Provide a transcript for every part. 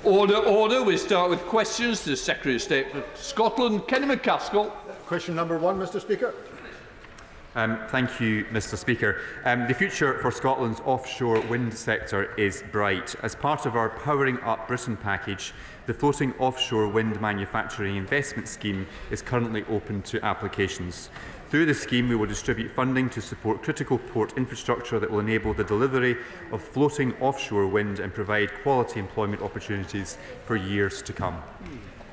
Order, order. We start with questions to the Secretary of State for Scotland, Kenny McCaskill. Question number 1, Mr Speaker. Thank you, Mr Speaker. The future for Scotland's offshore wind sector is bright. As part of our Powering Up Britain package, the Floating Offshore Wind Manufacturing Investment Scheme is currently open to applications. Through the scheme, we will distribute funding to support critical port infrastructure that will enable the delivery of floating offshore wind and provide quality employment opportunities for years to come.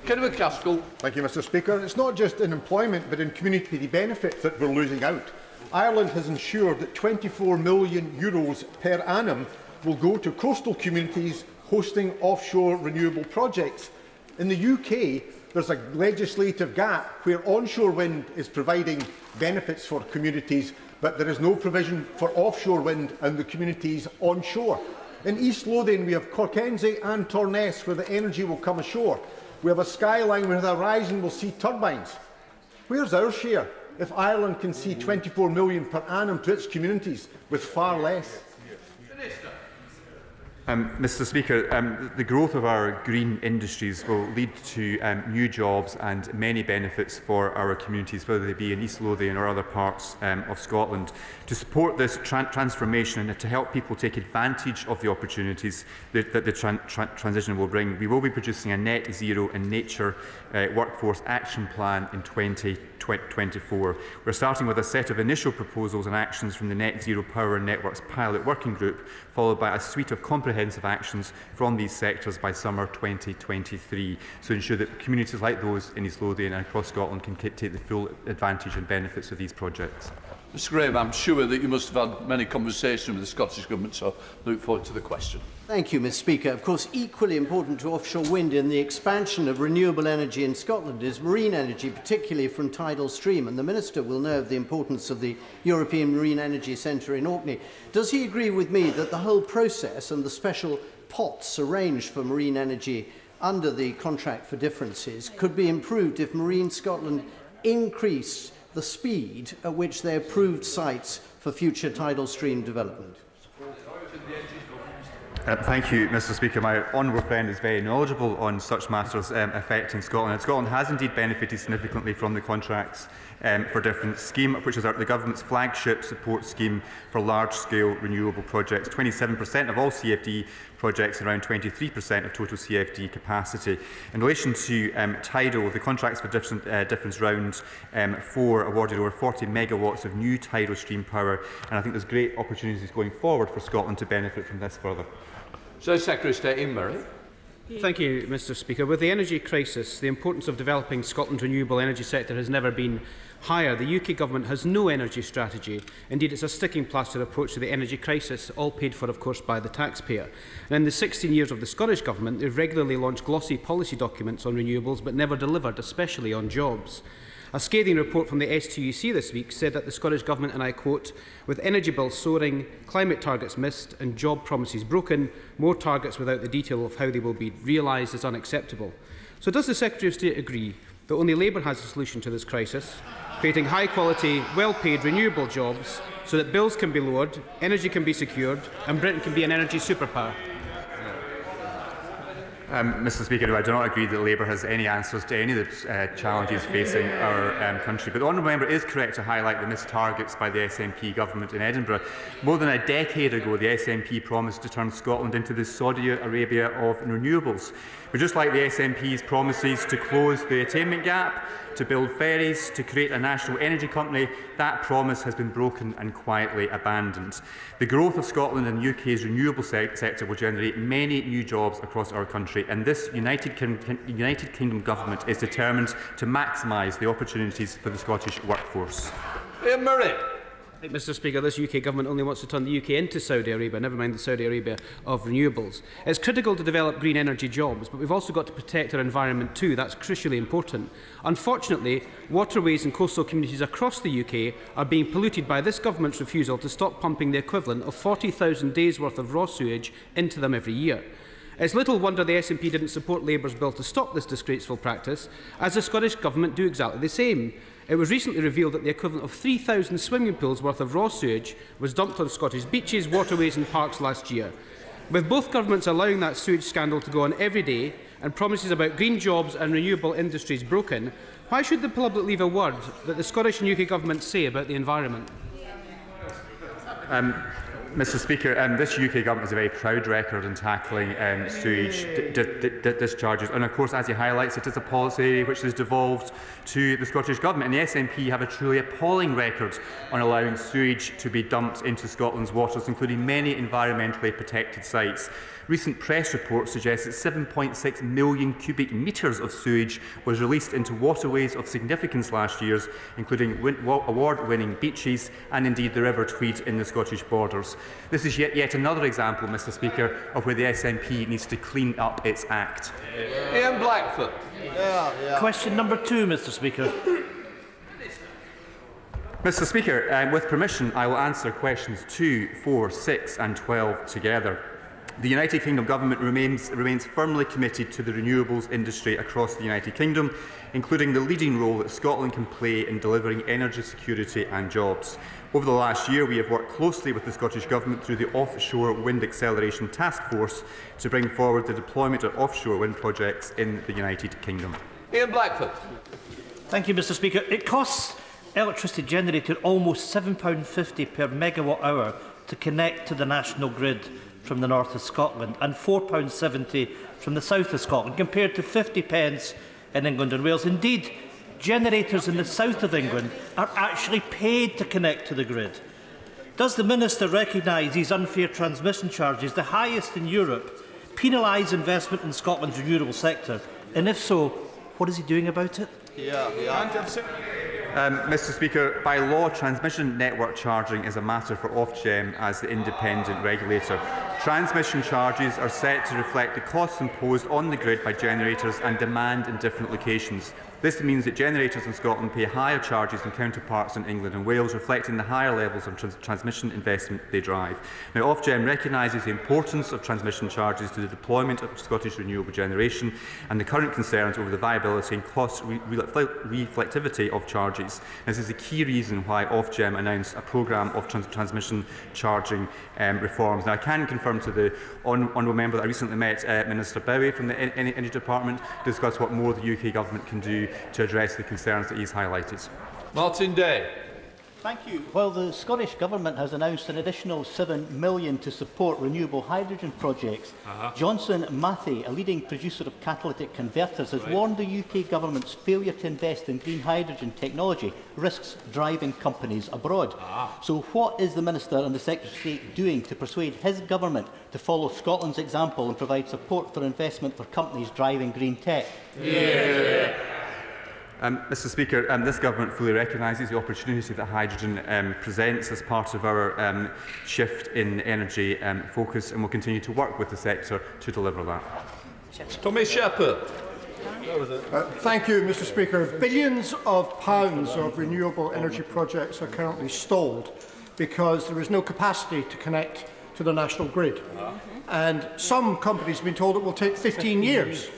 Kenny McCaskill. Thank you, Mr Speaker. It's not just in employment but in community benefits that we're losing out. Ireland has ensured that €24 million per annum will go to coastal communities hosting offshore renewable projects. In the UK, there's a legislative gap where onshore wind is providing benefits for communities, but there is no provision for offshore wind and the communities onshore. In East Lothian, we have Corkenzie and Torness, where the energy will come ashore. We have a skyline where the horizon will see turbines. Where's our share if Ireland can see €24 million per annum to its communities with far less? Mr Speaker, the growth of our green industries will lead to new jobs and many benefits for our communities, whether they be in East Lothian or other parts of Scotland. To support this transformation and to help people take advantage of the opportunities that the transition will bring, we will be producing a net zero in nature workforce action plan in 2024. We're starting with a set of initial proposals and actions from the Net Zero Power Networks Pilot Working Group, followed by a suite of comprehensive actions from these sectors by summer 2023, to ensure that communities like those in East Lothian and across Scotland can take the full advantage and benefits of these projects. Mr Graham, I'm sure that you must have had many conversations with the Scottish Government, so I look forward to the question. Thank you, Mr Speaker. Of course, equally important to offshore wind in the expansion of renewable energy in Scotland is marine energy, particularly from tidal stream, and the Minister will know of the importance of the European Marine Energy Centre in Orkney. Does he agree with me that the whole process and the special pots arranged for marine energy under the Contract for Differences could be improved if Marine Scotland increased the speed at which they approved sites for future tidal stream development? Thank you, Mr Speaker. My honourable friend is very knowledgeable on such matters affecting Scotland. And Scotland has indeed benefited significantly from the Contracts for Difference scheme, which is the Government's flagship support scheme for large-scale renewable projects. 27% of all CFD projects and around 23% of total CFD capacity. In relation to tidal, the Contracts for Difference Round 4 awarded over 40 megawatts of new tidal stream power, and I think there's great opportunities going forward for Scotland to benefit from this further. So, Secretary of State Ian Murray. Thank you, Mr Speaker. With the energy crisis, the importance of developing Scotland's renewable energy sector has never been higher. The UK Government has no energy strategy. Indeed, it's a sticking plaster approach to the energy crisis, all paid for, of course, by the taxpayer. And in the 16 years of the Scottish Government, they've regularly launched glossy policy documents on renewables, but never delivered, especially on jobs. A scathing report from the STUC this week said that the Scottish Government, and I quote, "With energy bills soaring, climate targets missed and job promises broken, more targets without the detail of how they will be realised is unacceptable." So does the Secretary of State agree that only Labour has a solution to this crisis, creating high-quality, well-paid renewable jobs so that bills can be lowered, energy can be secured and Britain can be an energy superpower? Mr Speaker, I do not agree that Labour has any answers to any of the challenges facing our country. But the honourable member is correct to highlight the missed targets by the SNP government in Edinburgh. More than a decade ago, the SNP promised to turn Scotland into the Saudi Arabia of renewables. But just like the SNP's promises to close the attainment gap, to build ferries, to create a national energy company, that promise has been broken and quietly abandoned. The growth of Scotland and the UK's renewable sector will generate many new jobs across our country, and this United Kingdom government is determined to maximise the opportunities for the Scottish workforce. Ian Murray. I think, Mr Speaker, this UK Government only wants to turn the UK into Saudi Arabia, never mind the Saudi Arabia of renewables. It's critical to develop green energy jobs, but we've also got to protect our environment too. That's crucially important. Unfortunately, waterways and coastal communities across the UK are being polluted by this Government's refusal to stop pumping the equivalent of 40,000 days' worth of raw sewage into them every year. It's little wonder the SNP didn't support Labour's bill to stop this disgraceful practice, as the Scottish Government do exactly the same. It was recently revealed that the equivalent of 3,000 swimming pools worth of raw sewage was dumped on Scottish beaches, waterways and parks last year. With both governments allowing that sewage scandal to go on every day and promises about green jobs and renewable industries broken, why should the public leave a word that the Scottish and UK governments say about the environment? Mr Speaker, this UK government has a very proud record in tackling sewage discharges, and of course, as he highlights, it is a policy which has devolved to the Scottish Government, and the SNP have a truly appalling record on allowing sewage to be dumped into Scotland's waters, including many environmentally protected sites. Recent press reports suggest that 7.6 million cubic metres of sewage was released into waterways of significance last year, including award-winning beaches and indeed the River Tweed in the Scottish borders. This is yet another example, Mr Speaker, of where the SNP needs to clean up its act. Ian Blackford. Question number 2, Mr Speaker. Mr Speaker, with permission, I will answer questions 2, 4, 6 and 12 together. The United Kingdom Government remains firmly committed to the renewables industry across the United Kingdom, including the leading role that Scotland can play in delivering energy security and jobs. Over the last year, we have worked closely with the Scottish Government through the Offshore Wind Acceleration Task Force to bring forward the deployment of offshore wind projects in the United Kingdom. Ian Blackford. Thank you, Mr Speaker. It costs electricity generator almost £7.50 per megawatt hour to connect to the national grid from the north of Scotland and £4.70 from the south of Scotland, compared to 50p in England and Wales. Indeed, generators in the south of England are actually paid to connect to the grid. Does the Minister recognise these unfair transmission charges, the highest in Europe, penalise investment in Scotland's renewable sector? And if so, what is he doing about it? Mr Speaker, by law, transmission network charging is a matter for Ofgem as the independent regulator. Transmission charges are set to reflect the costs imposed on the grid by generators and demand in different locations. This means that generators in Scotland pay higher charges than counterparts in England and Wales, reflecting the higher levels of transmission investment they drive. Now, Ofgem recognises the importance of transmission charges to the deployment of Scottish renewable generation and the current concerns over the viability and cost reflectivity of charges. This is a key reason why Ofgem announced a programme of transmission charging reforms. Now, I can confirm to the honourable member that I recently met Minister Bowie from the Energy Department to discuss what more the UK Government can do to address the concerns that he's highlighted. Martin Day. Thank you. Well, the Scottish Government has announced an additional £7 million to support renewable hydrogen projects. Johnson Matthey, a leading producer of catalytic converters, has warned the UK Government's failure to invest in green hydrogen technology risks driving companies abroad. So what is the Minister and the Secretary of State doing to persuade his government to follow Scotland's example and provide support for investment for companies driving green tech? Mr Speaker, this Government fully recognises the opportunity that hydrogen presents as part of our shift in energy focus, and will continue to work with the sector to deliver that. Tommy Shepherd. Thank you, Mr Speaker. Billions of pounds of renewable energy projects are currently stalled because there is no capacity to connect to the national grid. And some companies have been told it will take 15 years.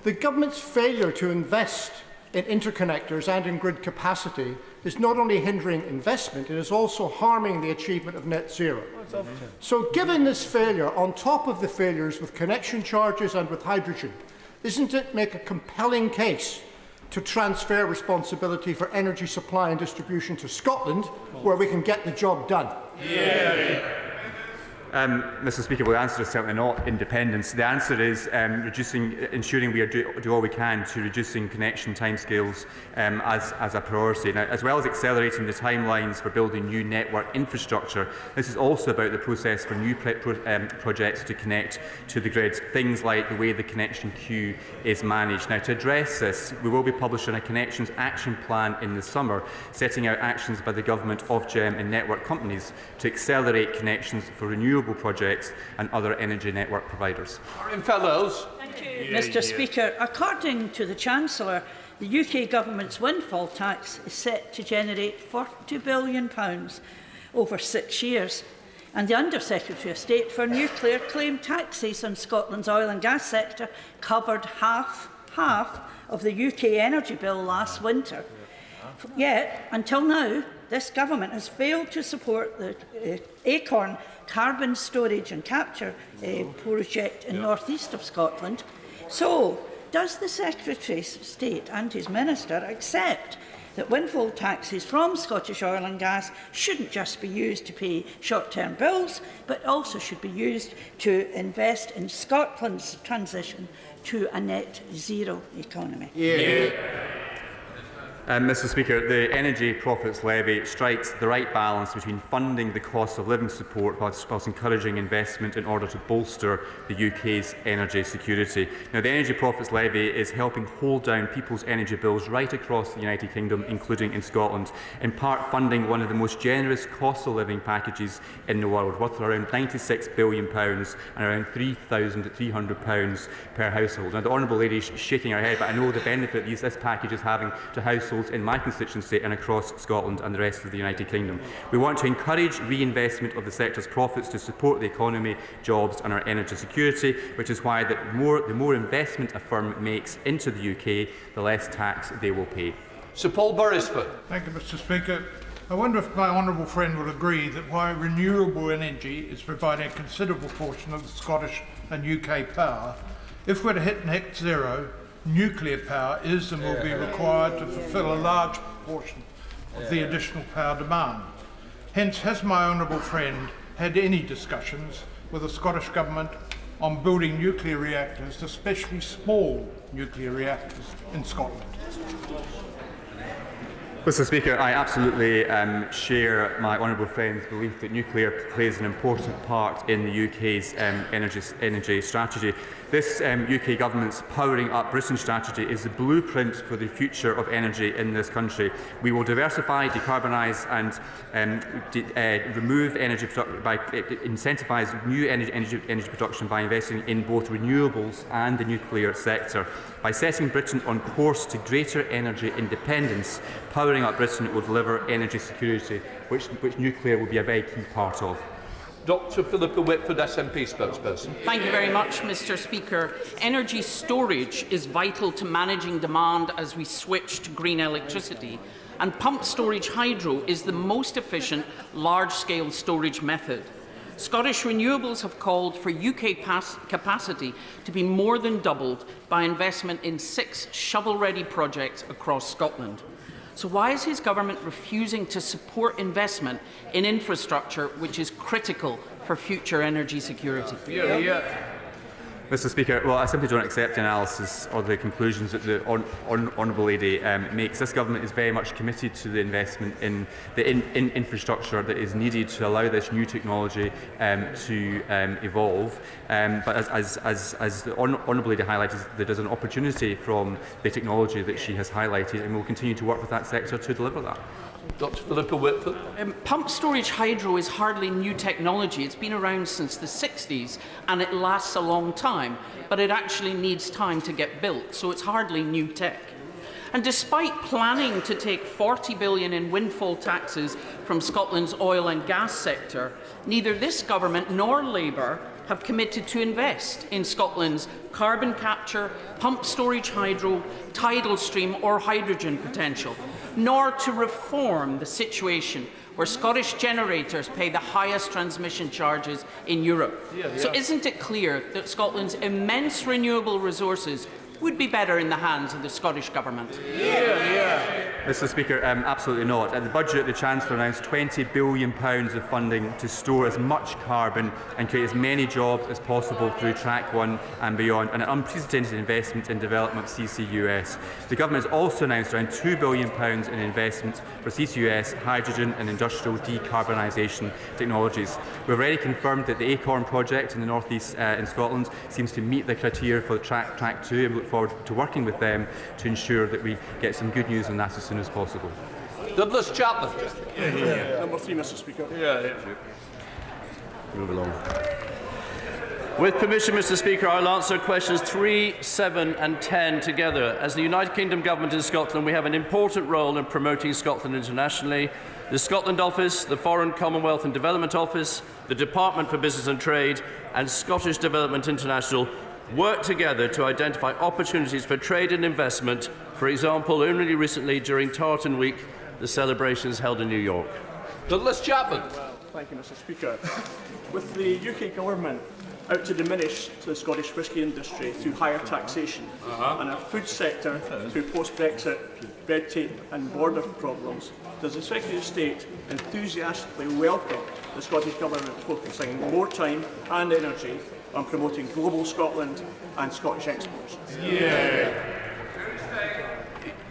The Government's failure to invest in interconnectors and in grid capacity is not only hindering investment, it is also harming the achievement of net zero. So given this failure, on top of the failures with connection charges and with hydrogen, doesn't it make a compelling case to transfer responsibility for energy supply and distribution to Scotland, where we can get the job done? Mr Speaker, well, the answer is certainly not independence. The answer is ensuring we do all we can to reducing connection timescales as a priority. Now, as well as accelerating the timelines for building new network infrastructure, this is also about the process for new projects to connect to the grid, things like the way the connection queue is managed. Now, to address this, we will be publishing a Connections Action Plan in the summer, setting out actions by the Government, Ofgem and network companies to accelerate connections for renewable projects and other energy network providers. Fellows. Thank you, Mr Speaker. According to the Chancellor, the UK Government's windfall tax is set to generate £40 billion over 6 years. And the Under-Secretary of State for Nuclear claimed taxes on Scotland's oil and gas sector covered half of the UK energy bill last winter. Yet, until now, this government has failed to support the Acorn carbon storage and capture project in north east of Scotland. So, does the Secretary of State and his Minister accept that windfall taxes from Scottish oil and gas shouldn't just be used to pay short-term bills, but also should be used to invest in Scotland's transition to a net zero economy? Mr Speaker, the Energy Profits Levy strikes the right balance between funding the cost of living support whilst encouraging investment in order to bolster the UK's energy security. Now, the Energy Profits Levy is helping hold down people's energy bills right across the United Kingdom, including in Scotland, in part funding one of the most generous cost of living packages in the world, worth around £96 billion and around £3,300 per household. Now, the Honourable Lady is shaking her head, but I know the benefit this package is having to households in my constituency and across Scotland and the rest of the United Kingdom. We want to encourage reinvestment of the sector's profits to support the economy, jobs and our energy security, which is why the more investment a firm makes into the UK, the less tax they will pay. Sir Paul Beresford. Thank you, Mr Speaker. I wonder if my honourable friend will agree that while renewable energy is providing a considerable portion of the Scottish and UK power, if we're to hit net zero, nuclear power is and will be required to fulfil a large proportion of the additional power demand. Hence, has my honourable friend had any discussions with the Scottish Government on building nuclear reactors, especially small nuclear reactors in Scotland? Mr Speaker, I absolutely share my honourable friend's belief that nuclear plays an important part in the UK's energy strategy. This UK Government's Powering Up Britain strategy is the blueprint for the future of energy in this country. We will diversify, decarbonise and remove energy production by incentivise new energy production by investing in both renewables and the nuclear sector. By setting Britain on course to greater energy independence, Powering Up Britain will deliver energy security, which nuclear will be a very key part of. Dr Philippa Whitford, SNP spokesperson. Thank you very much, Mr Speaker. Energy storage is vital to managing demand as we switch to green electricity, and pumped storage hydro is the most efficient large-scale storage method. Scottish Renewables have called for UK capacity to be more than doubled by investment in 6 shovel-ready projects across Scotland. So why is his government refusing to support investment in infrastructure which is critical for future energy security? Mr Speaker, well, I simply don't accept the analysis or the conclusions that the Honourable Lady makes. This government is very much committed to the investment in the infrastructure that is needed to allow this new technology to evolve. But as the Honourable Lady highlighted, there is an opportunity from the technology that she has highlighted, and we will continue to work with that sector to deliver that. Dr Philippa Whitford. Pumped storage hydro is hardly new technology. It's been around since the 60s and it lasts a long time, but it actually needs time to get built, so it's hardly new tech. And despite planning to take £40 billion in windfall taxes from Scotland's oil and gas sector, neither this government nor Labour have committed to invest in Scotland's carbon capture, pumped storage hydro, tidal stream or hydrogen potential, nor to reform the situation where Scottish generators pay the highest transmission charges in Europe. So isn't it clear that Scotland's immense renewable resources would be better in the hands of the Scottish Government? Mr Speaker, absolutely not. At the budget, the Chancellor announced £20 billion of funding to store as much carbon and create as many jobs as possible through Track 1 and beyond, and an unprecedented investment in development of CCUS. The Government has also announced around £2 billion in investment for CCUS, hydrogen and industrial decarbonisation technologies. We've already confirmed that the Acorn project in the North East in Scotland seems to meet the criteria for Track 2, and we look forward to working with them to ensure that we get some good news on that as soon as possible. Douglas Chapman. Number 3, Mr Speaker. Move along. With permission, Mr Speaker, I'll answer questions 3, 7 and 10 together. As the United Kingdom Government in Scotland, we have an important role in promoting Scotland internationally. The Scotland Office, the Foreign, Commonwealth and Development Office, the Department for Business and Trade and Scottish Development International work together to identify opportunities for trade and investment. For example, only recently during Tartan Week, the celebrations held in New York. Douglas Chapman. Thank you, Mr. Speaker. With the UK Government out to diminish the Scottish whisky industry through higher taxation and our food sector through post-Brexit red tape and border problems, does the Secretary of State enthusiastically welcome the Scottish Government focusing more time and energy on promoting global Scotland and Scottish exports?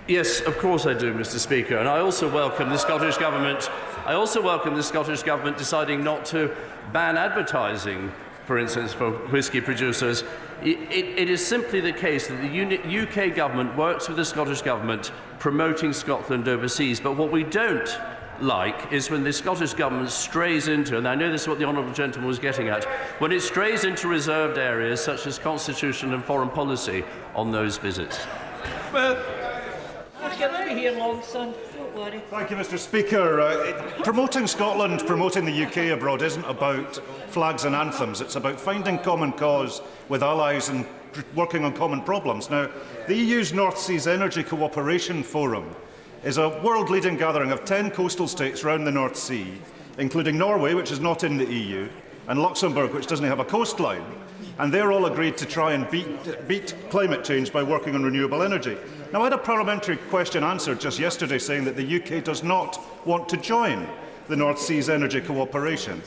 Yes, of course I do, Mr. Speaker, and I also welcome the Scottish Government. Deciding not to ban advertising, for instance, for whisky producers. It is simply the case that the UK Government works with the Scottish Government promoting Scotland overseas, but what we don't like is when the Scottish Government strays into, and I know this is what the honourable gentleman was getting at, when it strays into reserved areas such as constitution and foreign policy on those visits. Let me hear long, son. Don't worry. Thank you, Mr. Speaker. Promoting Scotland, promoting the UK abroad isn't about flags and anthems. It's about finding common cause with allies and working on common problems. Now, the EU's North Seas Energy Cooperation Forum is a world-leading gathering of 10 coastal states around the North Sea, including Norway, which is not in the EU, and Luxembourg, which doesn't have a coastline. And they're all agreed to try and beat climate change by working on renewable energy. Now, I had a parliamentary question answered just yesterday saying that the UK does not want to join the North Seas Energy Cooperation.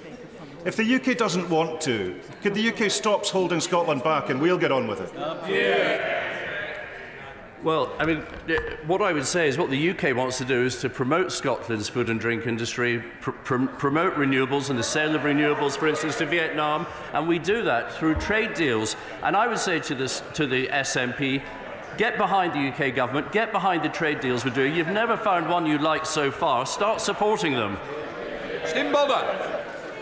If the UK doesn't want to, could the UK stop holding Scotland back and we'll get on with it? Well, I mean, what I would say is what the UK wants to do is to promote Scotland's food and drink industry, promote renewables and the sale of renewables, for instance, to Vietnam, and we do that through trade deals. And I would say to the SNP, get behind the UK government, get behind the trade deals we're doing. You've never found one you like so far. Start supporting them. Stephen Bullock.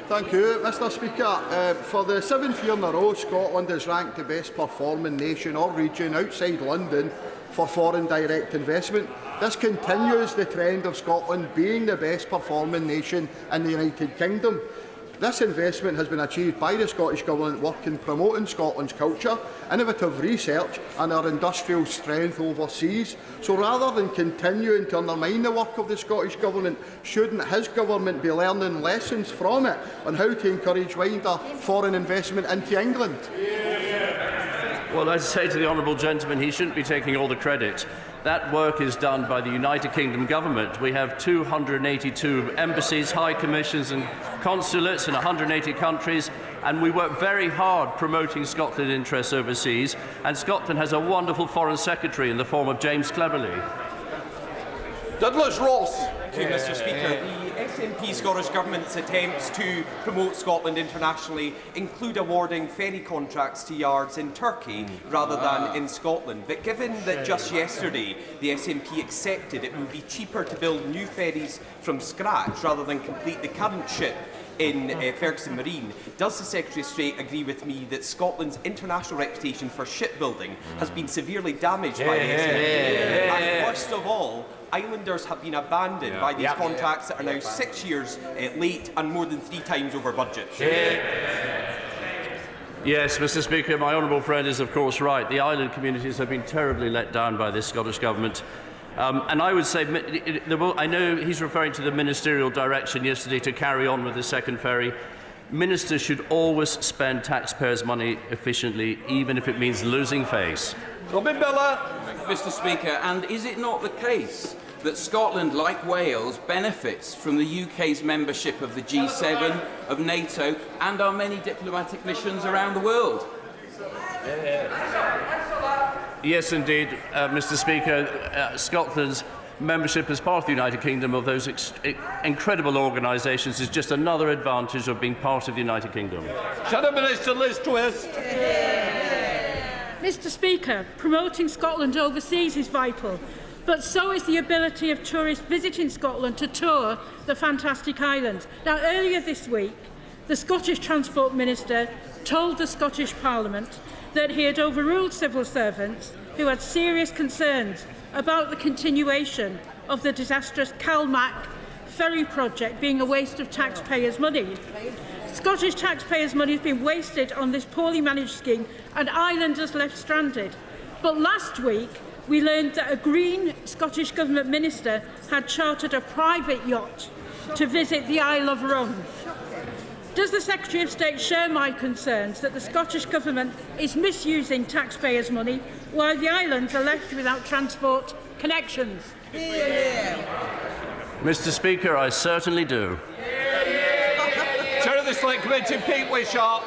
Thank you, Mr. Speaker. For the 7th year in a row, Scotland is ranked the best performing nation or region outside London for foreign direct investment. This continues the trend of Scotland being the best performing nation in the United Kingdom. This investment has been achieved by the Scottish Government working promoting Scotland's culture, innovative research and our industrial strength overseas. So rather than continuing to undermine the work of the Scottish Government, shouldn't his government be learning lessons from it on how to encourage wider foreign investment into England? Well, I'd say to the honourable gentleman, he shouldn't be taking all the credit. That work is done by the United Kingdom government. We have 282 embassies, high commissions and consulates in 180 countries, and we work very hard promoting Scotland's interests overseas, and Scotland has a wonderful Foreign Secretary in the form of James Cleverly. Douglas Ross. Thank you, Mr. Speaker. The SNP Scottish Government's attempts to promote Scotland internationally include awarding ferry contracts to yards in Turkey rather than in Scotland. But given that just yesterday the SNP accepted it would be cheaper to build new ferries from scratch rather than complete the current ship in Ferguson Marine, does the Secretary of State agree with me that Scotland's international reputation for shipbuilding has been severely damaged by the SNP? And worst of all, islanders have been abandoned by these contracts that are now 6 years late and more than 3 times over budget. Yes, Mr. Speaker, my honourable friend is of course right. The island communities have been terribly let down by this Scottish Government. And I would say, I know he's referring to the ministerial direction yesterday to carry on with the second ferry. Ministers should always spend taxpayers' money efficiently, even if it means losing face. Robin Miller. Mr. Speaker, and is it not the case that Scotland, like Wales, benefits from the UK's membership of the G7, of NATO, and our many diplomatic missions around the world? Yes, indeed, Mr. Speaker. Scotland's membership as part of the United Kingdom of those incredible organisations is just another advantage of being part of the United Kingdom. Shadow Minister Liz Twist. Mr. Speaker, promoting Scotland overseas is vital, but so is the ability of tourists visiting Scotland to tour the fantastic island. Now, earlier this week, the Scottish Transport Minister told the Scottish Parliament that he had overruled civil servants who had serious concerns about the continuation of the disastrous Calmac ferry project being a waste of taxpayers' money. Scottish taxpayers' money has been wasted on this poorly managed scheme and islanders left stranded. But last week, we learned that a Green Scottish Government minister had chartered a private yacht to visit the Isle of Rome. Does the Secretary of State share my concerns that the Scottish Government is misusing taxpayers' money while the islands are left without transport connections? Mr. Speaker, I certainly do. Chair of the Select Committee, Pete Wishart.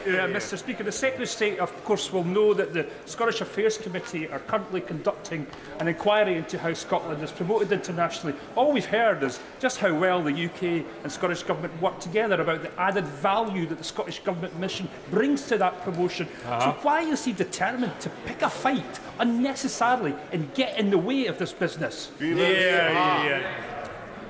Mr. Speaker, the Secretary of State, of course, will know that the Scottish Affairs Committee are currently conducting an inquiry into how Scotland is promoted internationally. All we've heard is just how well the UK and Scottish Government work together about the added value that the Scottish Government mission brings to that promotion. So why is he determined to pick a fight unnecessarily and get in the way of this business?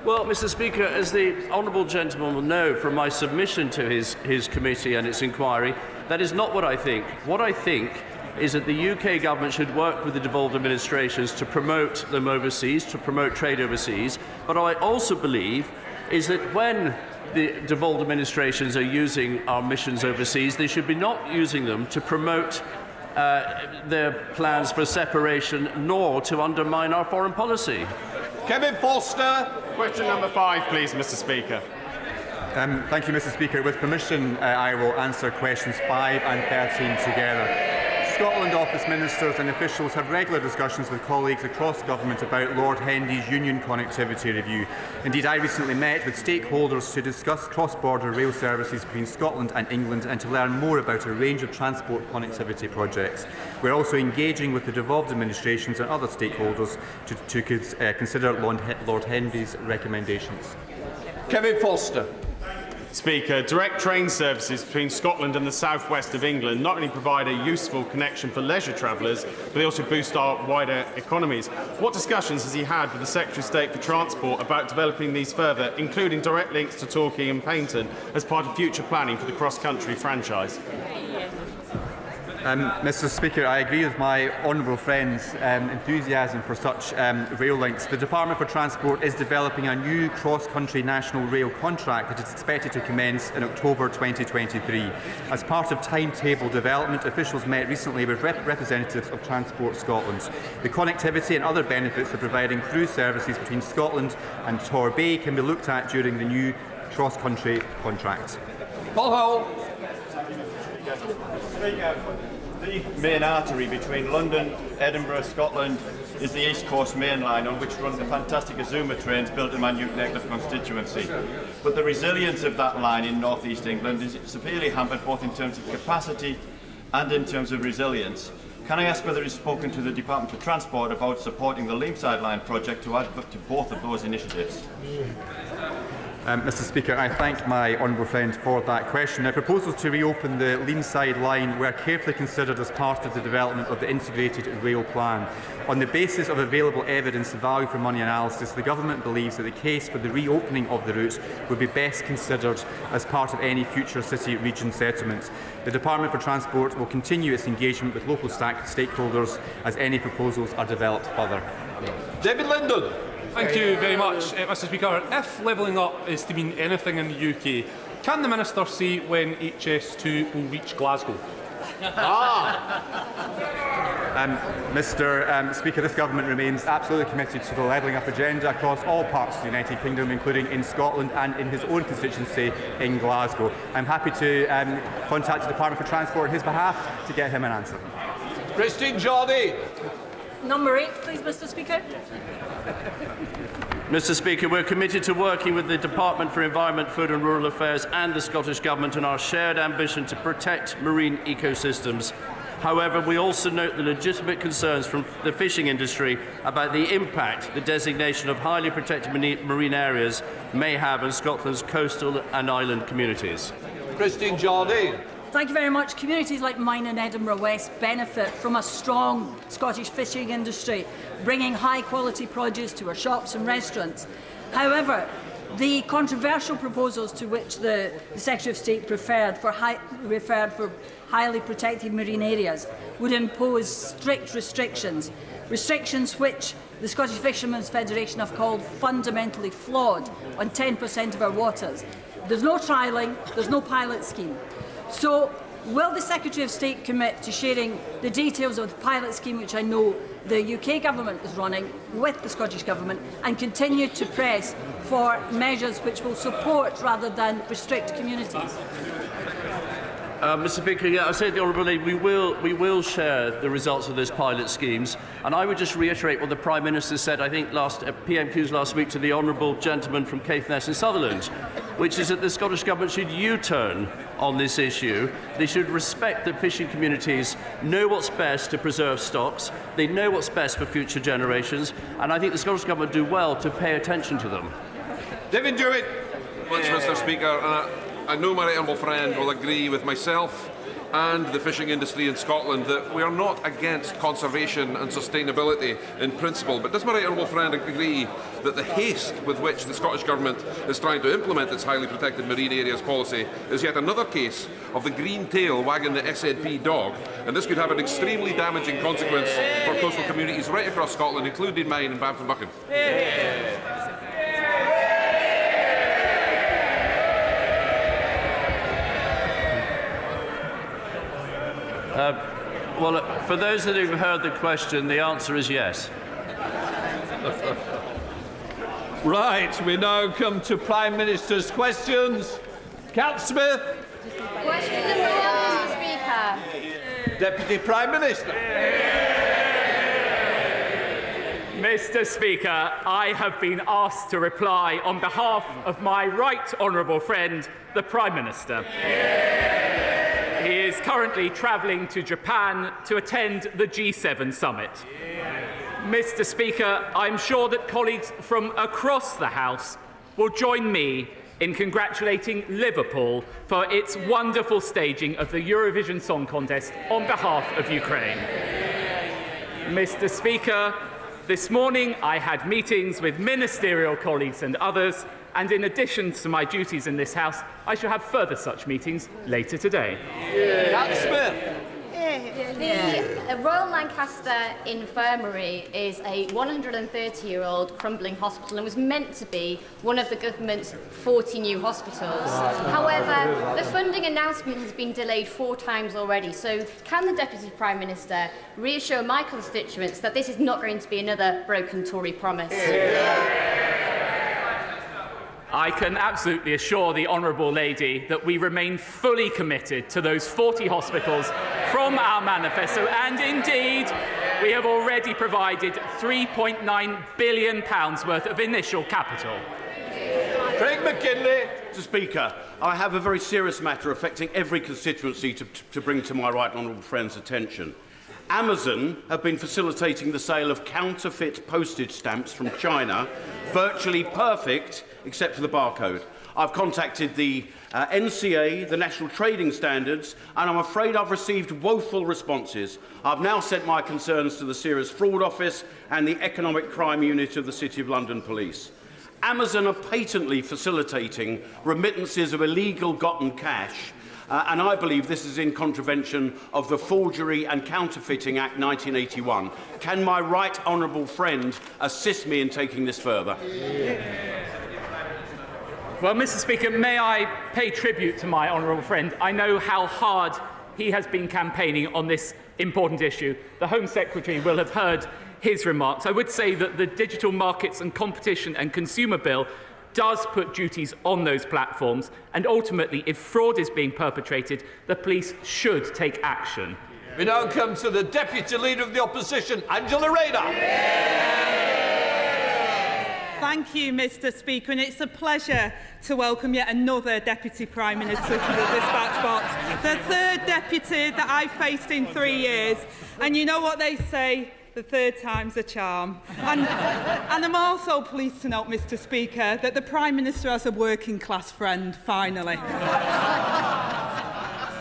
Well, Mr. Speaker, as the honourable gentleman will know from my submission to his committee and its inquiry, that is not what I think. What I think is that the UK government should work with the devolved administrations to promote them overseas, to promote trade overseas. But I also believe is that when the devolved administrations are using our missions overseas, they should be not using them to promote their plans for separation, nor to undermine our foreign policy. Kevin Foster. Question number 5, please, Mr. Speaker. Thank you, Mr. Speaker. With permission, I will answer questions 5 and 13 together. Scotland Office ministers and officials have regular discussions with colleagues across government about Lord Hendy's Union Connectivity Review. Indeed, I recently met with stakeholders to discuss cross-border rail services between Scotland and England and to learn more about a range of transport connectivity projects. We are also engaging with the devolved administrations and other stakeholders to consider Lord Hendy's recommendations. Kevin Foster. Speaker, direct train services between Scotland and the south-west of England not only provide a useful connection for leisure travellers, but they also boost our wider economies. What discussions has he had with the Secretary of State for Transport about developing these further, including direct links to Torquay and Paignton, as part of future planning for the cross-country franchise? Mr. Speaker, I agree with my honourable friend's enthusiasm for such rail links. The Department for Transport is developing a new cross-country national rail contract that is expected to commence in October 2023. As part of timetable development, officials met recently with representatives of Transport Scotland. The connectivity and other benefits of providing through services between Scotland and Torbay can be looked at during the new cross-country contract. Paul Hall. The main artery between London, Edinburgh, Scotland is the East Coast Main Line, on which run the fantastic Azuma trains built in my Newton Aycliffe constituency. But the resilience of that line in North East England is severely hampered both in terms of capacity and in terms of resilience. Can I ask whether he's spoken to the Department for Transport about supporting the Leamside Line project to add to both of those initiatives? Mr. Speaker, I thank my honourable friend for that question. Now, proposals to reopen the Leamside line were carefully considered as part of the development of the integrated rail plan. On the basis of available evidence and value for money analysis, the Government believes that the case for the reopening of the route would be best considered as part of any future city-region settlement. The Department for Transport will continue its engagement with local stakeholders as any proposals are developed further. David Linden. Thank you very much, Mr. Speaker. If levelling up is to mean anything in the UK, can the Minister say when HS2 will reach Glasgow? Mr. Speaker, this Government remains absolutely committed to the levelling up agenda across all parts of the United Kingdom, including in Scotland and in his own constituency in Glasgow. I'm happy to contact the Department for Transport on his behalf to get him an answer. Christine Geordie. Number 8, please, Mr. Speaker. Mr. Speaker, we're committed to working with the Department for Environment, Food and Rural Affairs and the Scottish Government on our shared ambition to protect marine ecosystems. However, we also note the legitimate concerns from the fishing industry about the impact the designation of highly protected marine areas may have on Scotland's coastal and island communities. Christine Geordie. Thank you very much. Communities like mine in Edinburgh West benefit from a strong Scottish fishing industry, bringing high-quality produce to our shops and restaurants. However, the controversial proposals to which the Secretary of State referred for highly protected marine areas would impose strict restrictions which the Scottish Fishermen's Federation have called fundamentally flawed on 10% of our waters. There's no trialling, there's no pilot scheme. So Will the Secretary of State commit to sharing the details of the pilot scheme, which I know the UK Government is running, with the Scottish Government, and continue to press for measures which will support rather than restrict communities? Mr. Speaker, I say to the Honourable Lady, we will share the results of those pilot schemes, and I would just reiterate what the Prime Minister said, I think, at PMQs last week to the Honourable gentleman from Caithness in Sutherland, which is that the Scottish Government should U-turn on this issue. They should respect that fishing communities know what's best to preserve stocks, they know what's best for future generations, and I think the Scottish Government do well to pay attention to them. David Dewitt. Much, Mr. Speaker. I know my honourable friend will agree with myself and the fishing industry in Scotland that we are not against conservation and sustainability in principle, but does my honourable friend agree that the haste with which the Scottish Government is trying to implement its highly protected marine areas policy is yet another case of the green tail wagging the SNP dog, and this could have an extremely damaging consequence for coastal communities right across Scotland, including mine in Bamford-Buchan? Well, for those that have heard the question, the answer is yes. Right, we now come to Prime Minister's questions. Cat Smith. Question number 1, Mr. Speaker. Deputy Prime Minister. Mr. Speaker, I have been asked to reply on behalf of my right honourable friend, the Prime Minister. He is currently travelling to Japan to attend the G7 summit. Mr. Speaker, I'm sure that colleagues from across the House will join me in congratulating Liverpool for its wonderful staging of the Eurovision Song Contest on behalf of Ukraine. Mr. Speaker, this morning I had meetings with ministerial colleagues and others, and in addition to my duties in this House, I shall have further such meetings later today. The Royal Lancaster Infirmary is a 130-year-old crumbling hospital and was meant to be one of the government's 40 new hospitals. However, the funding announcement has been delayed 4 times already, so can the Deputy Prime Minister reassure my constituents that this is not going to be another broken Tory promise? I can absolutely assure the Honourable Lady that we remain fully committed to those 40 hospitals from our manifesto, and indeed we have already provided £3.9 billion worth of initial capital. Craig McKinley. Mr. Speaker, I have a very serious matter affecting every constituency to bring to my right honourable friend's attention. Amazon have been facilitating the sale of counterfeit postage stamps from China, virtually perfect except for the barcode. I've contacted the NCA, the National Trading Standards, and I'm afraid I've received woeful responses. I've now sent my concerns to the Serious Fraud Office and the Economic Crime Unit of the City of London Police. Amazon are patently facilitating remittances of illegal gotten cash, and I believe this is in contravention of the Forgery and Counterfeiting Act 1981. Can my right honourable friend assist me in taking this further? Well, Mr. Speaker, may I pay tribute to my honourable friend? I know how hard he has been campaigning on this important issue. The Home Secretary will have heard his remarks. I would say that the Digital Markets and Competition and Consumer Bill does put duties on those platforms, and ultimately, if fraud is being perpetrated, the police should take action. We now come to the Deputy Leader of the Opposition, Angela Rayner. Thank you, Mr. Speaker, and it's a pleasure to welcome yet another Deputy Prime Minister to the dispatch box, the third deputy that I've faced in 3 years. And you know what they say, the third time's a charm. And I'm also pleased to note, Mr. Speaker, that the Prime Minister has a working-class friend, finally.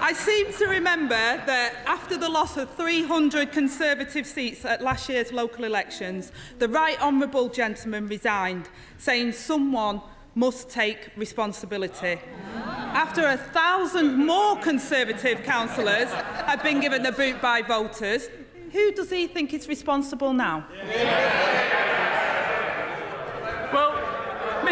I seem to remember that after the loss of 300 Conservative seats at last year's local elections, the right honourable gentleman resigned, saying someone must take responsibility. After 1,000 more Conservative councillors have been given the boot by voters, who does he think is responsible now? Well,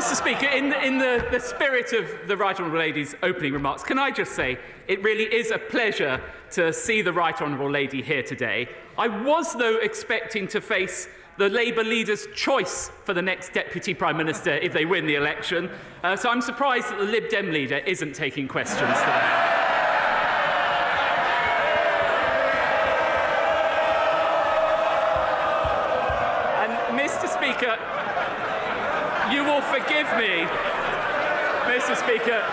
Mr. Speaker, in the spirit of the Right Honourable Lady's opening remarks, can I just say it really is a pleasure to see the Right Honourable Lady here today. I was, though, expecting to face the Labour leader's choice for the next Deputy Prime Minister if they win the election, so I'm surprised that the Lib Dem leader isn't taking questions today. Mr. Speaker, you will forgive me, Mr. Speaker,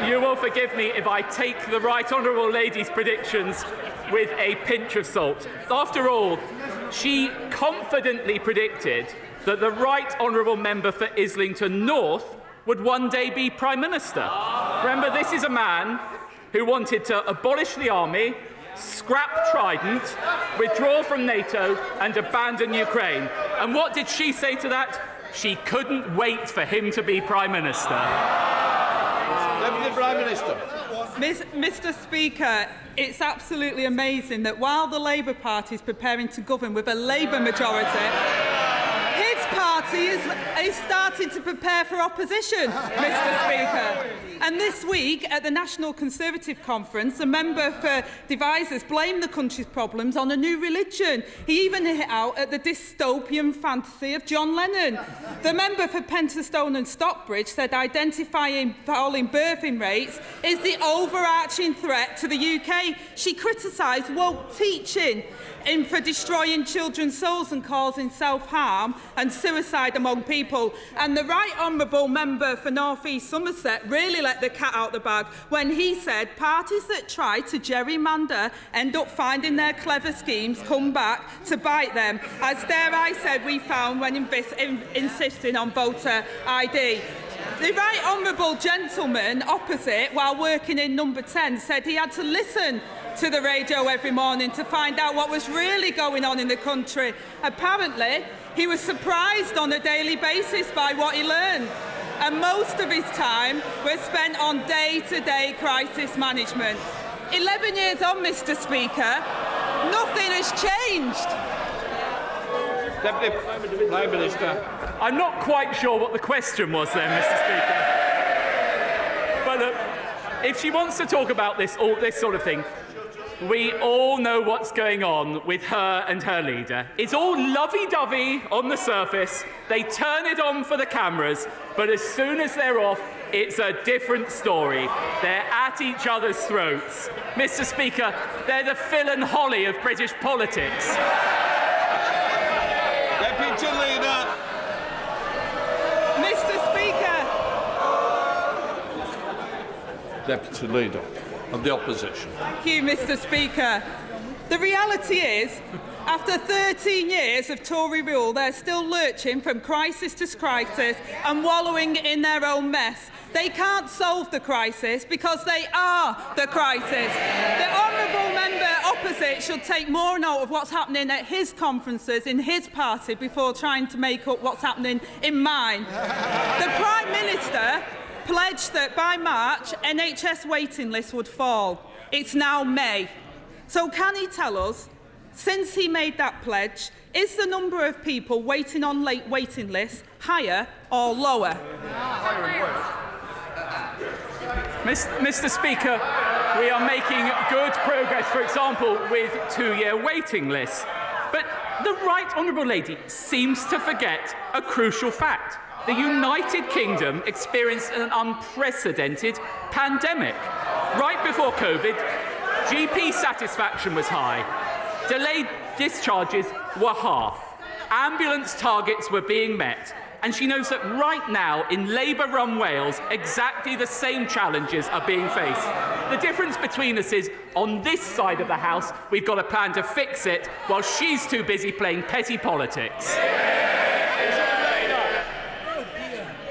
you will forgive me if I take the Right Honourable Lady's predictions with a pinch of salt. After all, she confidently predicted that the Right Honourable Member for Islington North would one day be Prime Minister. Remember, this is a man who wanted to abolish the army, scrap Trident, withdraw from NATO and abandon Ukraine. And what did she say to that? She couldn't wait for him to be Prime Minister. Deputy Prime Minister. Mr. Speaker, it's absolutely amazing that while the Labour Party is preparing to govern with a Labour majority, his party is starting to prepare for opposition, Mr. Speaker. And this week, at the National Conservative Conference, a member for Devisers blamed the country's problems on a new religion. He even hit out at the dystopian fantasy of John Lennon. The member for Pentonstone and Stockbridge said identifying falling birthing rates is the overarching threat to the UK. She criticised woke teaching for destroying children's souls and causing self-harm and suicide among people. And the Right Honourable Member for North East Somerset really let the cat out the bag when he said parties that try to gerrymander end up finding their clever schemes come back to bite them, as dare I said we found when insisting on voter ID. The Right Honourable gentleman opposite, while working in Number 10, said he had to listen to the radio every morning to find out what was really going on in the country. Apparently, he was surprised on a daily basis by what he learned. And most of his time was spent on day-to-day crisis management. 11 years on, Mr. Speaker, nothing has changed. Deputy Prime Minister. I'm not quite sure what the question was then, Mr. Speaker. But if she wants to talk about this sort of thing, we all know what's going on with her and her leader. It's all lovey-dovey on the surface. They turn it on for the cameras, but as soon as they're off, it's a different story. They're at each other's throats. Mr. Speaker, they're the Phil and Holly of British politics. Deputy Leader. Mr. Speaker. Deputy Leader of the Opposition. Thank you, Mr. Speaker. The reality is, after 13 years of Tory rule, they're still lurching from crisis to crisis and wallowing in their own mess. They can't solve the crisis because they are the crisis. The honourable member opposite should take more note of what's happening at his conferences in his party before trying to make up what's happening in mine. The Prime Minister pledged that by March, NHS waiting lists would fall. It's now May. So can he tell us, since he made that pledge, is the number of people waiting on late waiting lists higher or lower? Mr. Speaker, we are making good progress, for example, with two-year waiting lists. But the Right Honourable Lady seems to forget a crucial fact. The United Kingdom experienced an unprecedented pandemic. Right before COVID, GP satisfaction was high. Delayed discharges were half. Ambulance targets were being met. And she knows that right now, in Labour-run Wales, exactly the same challenges are being faced. The difference between us is, on this side of the House, we've got a plan to fix it, while she's too busy playing petty politics.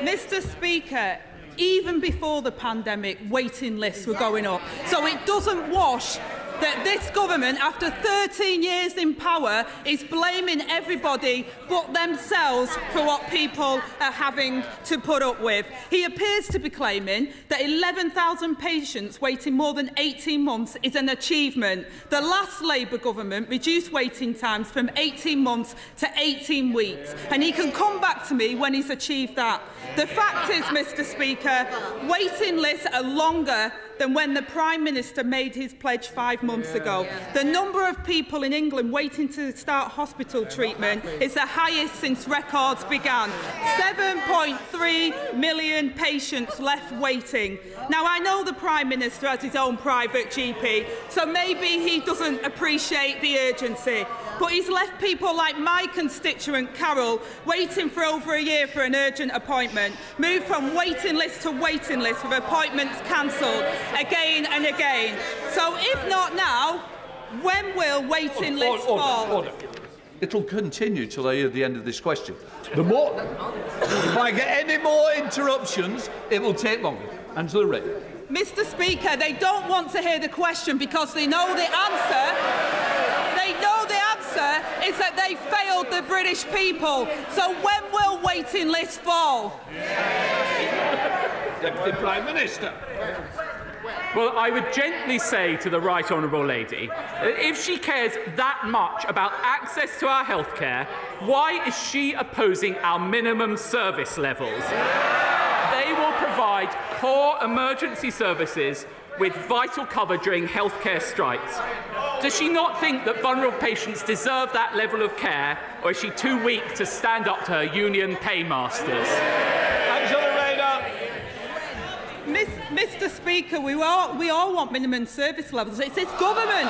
Mr. Speaker, even before the pandemic, waiting lists were going up. So it doesn't wash that this government, after 13 years in power, is blaming everybody but themselves for what people are having to put up with. He appears to be claiming that 11,000 patients waiting more than 18 months is an achievement. The last Labour government reduced waiting times from 18 months to 18 weeks, and he can come back to me when he's achieved that. The fact is, Mr Speaker, waiting lists are longer than when the Prime Minister made his pledge 5 months ago. The number of people in England waiting to start hospital treatment is the highest since records began. 7.3 million patients left waiting. Now, I know the Prime Minister has his own private GP, so maybe he doesn't appreciate the urgency. But he's left people like my constituent Carol waiting for over a year for an urgent appointment, moved from waiting list to waiting list with appointments cancelled again and again. So if not now, when will waiting lists fall? It will continue till I hear the end of this question. If I get any more interruptions, it will take longer. Angela Ray. Mr Speaker, they don't want to hear the question because they know the answer. They know the answer is that they failed the British people. So when will waiting lists fall? Deputy Prime Minister. Well, I would gently say to the right honourable lady, if she cares that much about access to our healthcare, why is she opposing our minimum service levels? They will provide core emergency services with vital cover during healthcare strikes. Does she not think that vulnerable patients deserve that level of care, or is she too weak to stand up to her union paymasters? Mr Speaker, we all want minimum service levels. It's this government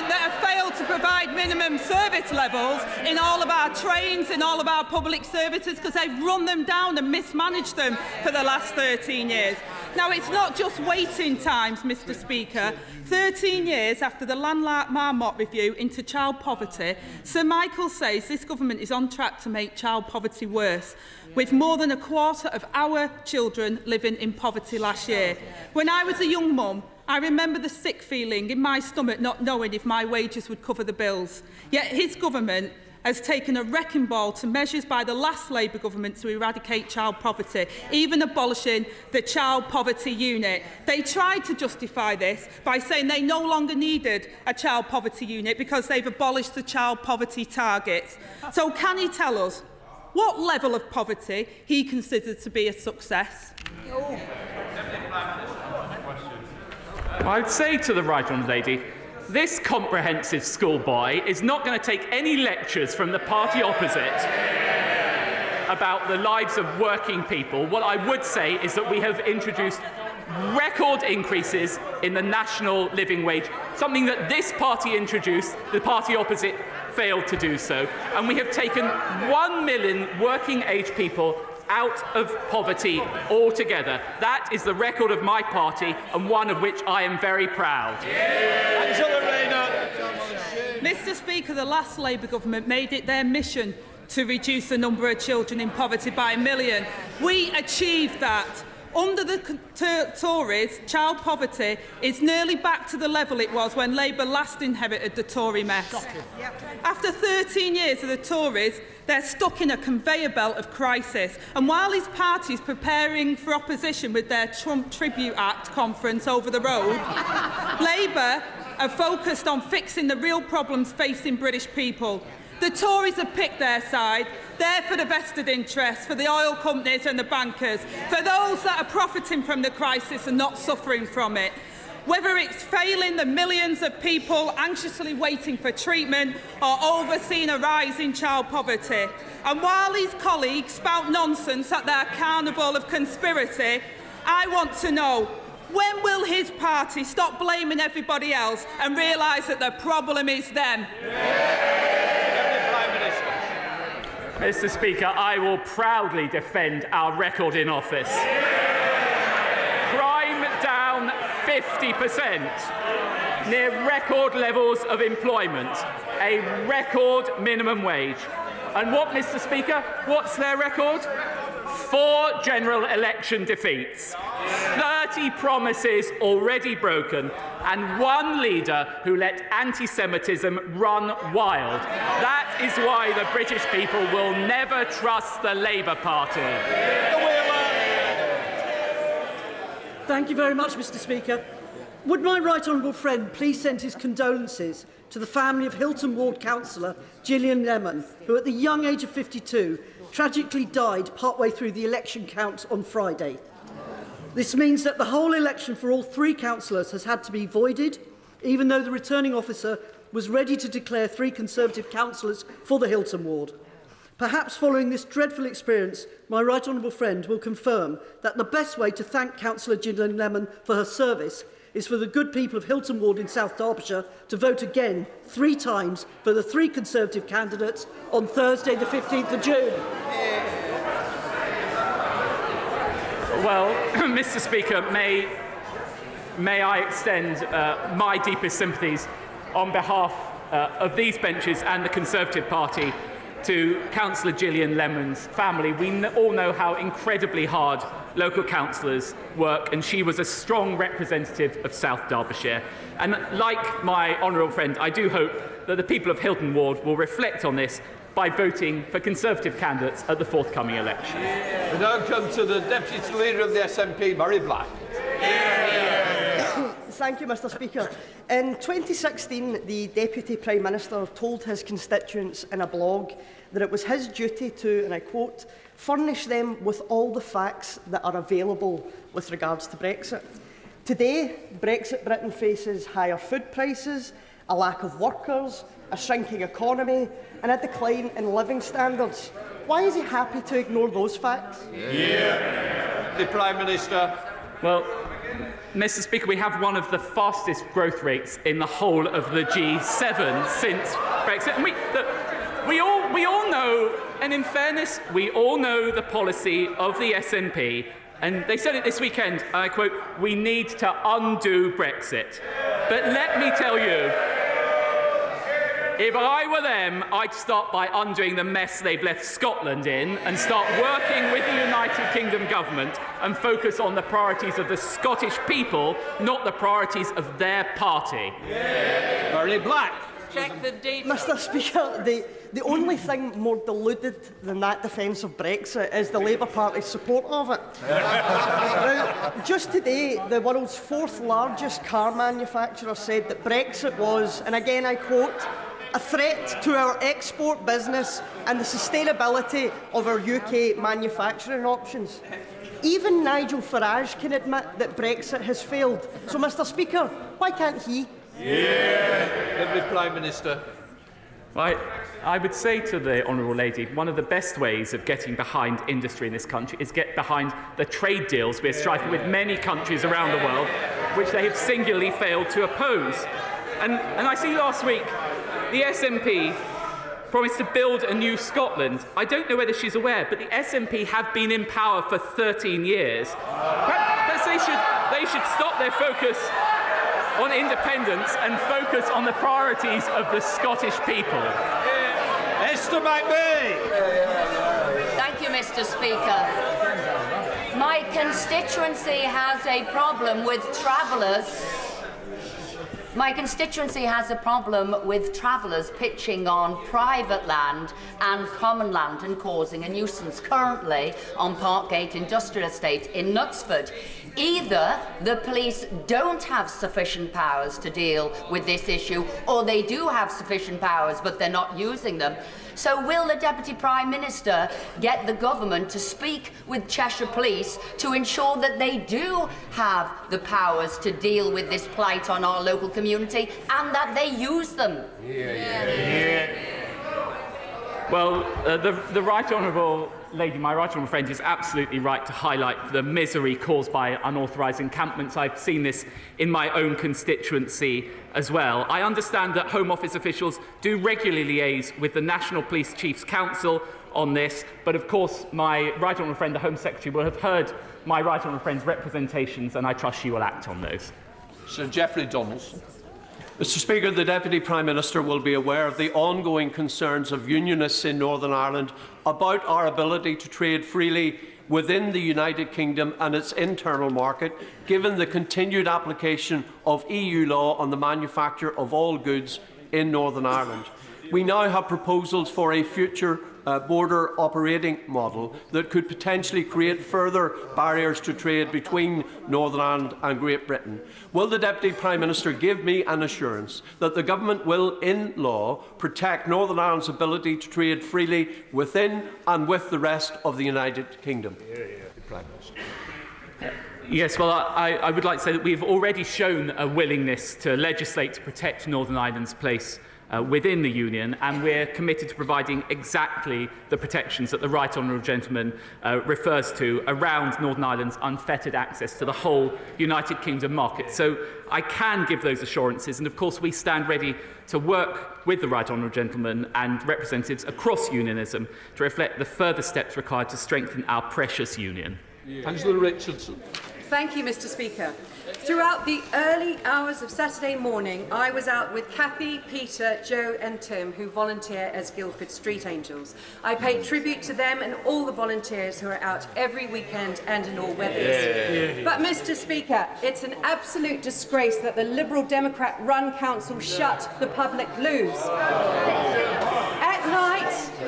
that have failed to provide minimum service levels in all of our trains, in all of our public services, because they've run them down and mismanaged them for the last 13 years. Now, it's not just waiting times, Mr Speaker. 13 years after the Landmark Marmot review into child poverty, Sir Michael says this government is on track to make child poverty worse, with more than a quarter of our children living in poverty last year. When I was a young mum, I remember the sick feeling in my stomach not knowing if my wages would cover the bills. Yet his government has taken a wrecking ball to measures by the last Labour government to eradicate child poverty, even abolishing the Child Poverty Unit. They tried to justify this by saying they no longer needed a Child Poverty Unit because they've abolished the child poverty targets. So can he tell us what level of poverty he considers to be a success? I'd say to the right honourable lady, this comprehensive schoolboy is not going to take any lectures from the party opposite about the lives of working people. What I would say is that we have introduced record increases in the national living wage, something that this party introduced, the party opposite failed to do so. And we have taken 1 million working-age people out of poverty altogether. That is the record of my party, and one of which I am very proud. Mr Speaker, the last Labour government made it their mission to reduce the number of children in poverty by 1 million. We achieved that. Under the Tories, child poverty is nearly back to the level it was when Labour last inherited the Tory mess. After 13 years of the Tories, they're stuck in a conveyor belt of crisis. And while his party is preparing for opposition with their Trump Tribute Act conference over the road, Labour are focused on fixing the real problems facing British people. The Tories have picked their side. They're for the vested interests, for the oil companies and the bankers, for those that are profiting from the crisis and not suffering from it. Whether it's failing the millions of people anxiously waiting for treatment or overseeing a rise in child poverty. And while his colleagues spout nonsense at their carnival of conspiracy, I want to know, when will his party stop blaming everybody else and realise that the problem is them? Mr Speaker, I will proudly defend our record in office. Crime down 50%, near record levels of employment, a record minimum wage. And what, Mr Speaker, what's their record? 4 general election defeats, 30 promises already broken, and 1 leader who let anti-Semitism run wild. That is why the British people will never trust the Labour Party. Thank you very much, Mr. Speaker. Would my right honourable friend please send his condolences to the family of Hilton Ward councillor Gillian Lemon, who at the young age of 52 tragically died partway through the election count on Friday. This means that the whole election for all 3 councillors has had to be voided, even though the returning officer was ready to declare 3 Conservative councillors for the Hilton Ward. Perhaps following this dreadful experience, my right honourable friend will confirm that the best way to thank councillor Gillian Lemon for her service is for the good people of Hilton Ward in South Derbyshire to vote again 3 times for the 3 Conservative candidates on Thursday the 15th of June. Well, Mr. Speaker, may I extend my deepest sympathies on behalf of these benches and the Conservative Party to Councillor Gillian Lemon's family. We all know how incredibly hard local councillors work, and she was a strong representative of South Derbyshire. And like my honourable friend, I do hope that the people of Hilton Ward will reflect on this by voting for Conservative candidates at the forthcoming election. We now come to the Deputy Leader of the SNP, Murray Black. Thank you, Mr. Speaker. In 2016, the Deputy Prime Minister told his constituents in a blog that it was his duty to, and I quote, furnish them with all the facts that are available with regards to Brexit. Today, Brexit Britain faces higher food prices, a lack of workers, a shrinking economy and a decline in living standards. Why is he happy to ignore those facts? The Prime Minister. Well, Mr. Speaker, we have one of the fastest growth rates in the whole of the G7 since Brexit. And we all know, and in fairness, we all know the policy of the SNP. And they said it this weekend, I quote, we need to undo Brexit. But let me tell you, if I were them, I'd start by undoing the mess they've left Scotland in and start working with the United Kingdom government and focus on the priorities of the Scottish people, not the priorities of their party. Murray Black. Check the data. Mr. Speaker, the only thing more deluded than that defence of Brexit is the Labour Party's support of it. Now, just today, the world's 4th largest car manufacturer said that Brexit was, and again I quote, a threat to our export business and the sustainability of our UK manufacturing options. Even Nigel Farage can admit that Brexit has failed. So, Mr. Speaker, why can't he? Deputy Prime Minister. I would say to the Honourable Lady, one of the best ways of getting behind industry in this country is get behind the trade deals we're striking with many countries around the world, which they have singularly failed to oppose. And I see last week the SNP promised to build a new Scotland. I don't know whether she's aware, but the SNP have been in power for 13 years. Perhaps they should stop their focus on independence and focus on the priorities of the Scottish people. Esther McBee. Thank you, Mr. Speaker. My constituency has a problem with travellers. My constituency has a problem with travellers pitching on private land and common land and causing a nuisance currently on Parkgate Industrial Estate in Knutsford. Either the police don't have sufficient powers to deal with this issue, or they do have sufficient powers but they're not using them. So will the Deputy Prime Minister get the government to speak with Cheshire Police to ensure that they do have the powers to deal with this plight on our local community and that they use them? Well, the Right Honourable Lady, my right honourable friend, is absolutely right to highlight the misery caused by unauthorised encampments. I've seen this in my own constituency as well. I understand that Home Office officials do regularly liaise with the National Police Chiefs Council on this, but of course my right honourable friend, the Home Secretary, will have heard my right honourable friend's representations, and I trust she will act on those. Sir Geoffrey Donaldson. Mr. Speaker, the Deputy Prime Minister will be aware of the ongoing concerns of unionists in Northern Ireland about our ability to trade freely within the United Kingdom and its internal market, given the continued application of EU law on the manufacture of all goods in Northern Ireland. We now have proposals for a future border operating model that could potentially create further barriers to trade between Northern Ireland and Great Britain. Will the Deputy Prime Minister give me an assurance that the Government will, in law, protect Northern Ireland's ability to trade freely within and with the rest of the United Kingdom? Yes, well, I would like to say that we've already shown a willingness to legislate to protect Northern Ireland's place within the Union, and we're committed to providing exactly the protections that the Right Honourable Gentleman refers to around Northern Ireland's unfettered access to the whole United Kingdom market. So I can give those assurances, and of course we stand ready to work with the Right Honourable Gentleman and representatives across unionism to reflect the further steps required to strengthen our precious union. Angela Richardson. Thank you, Mr. Speaker. Throughout the early hours of Saturday morning, I was out with Kathy, Peter, Joe and Tim, who volunteer as Guildford Street Angels. I paid tribute to them and all the volunteers who are out every weekend and in all weathers. But, Mr. Speaker, it's an absolute disgrace that the Liberal Democrat-run council shut the public loose.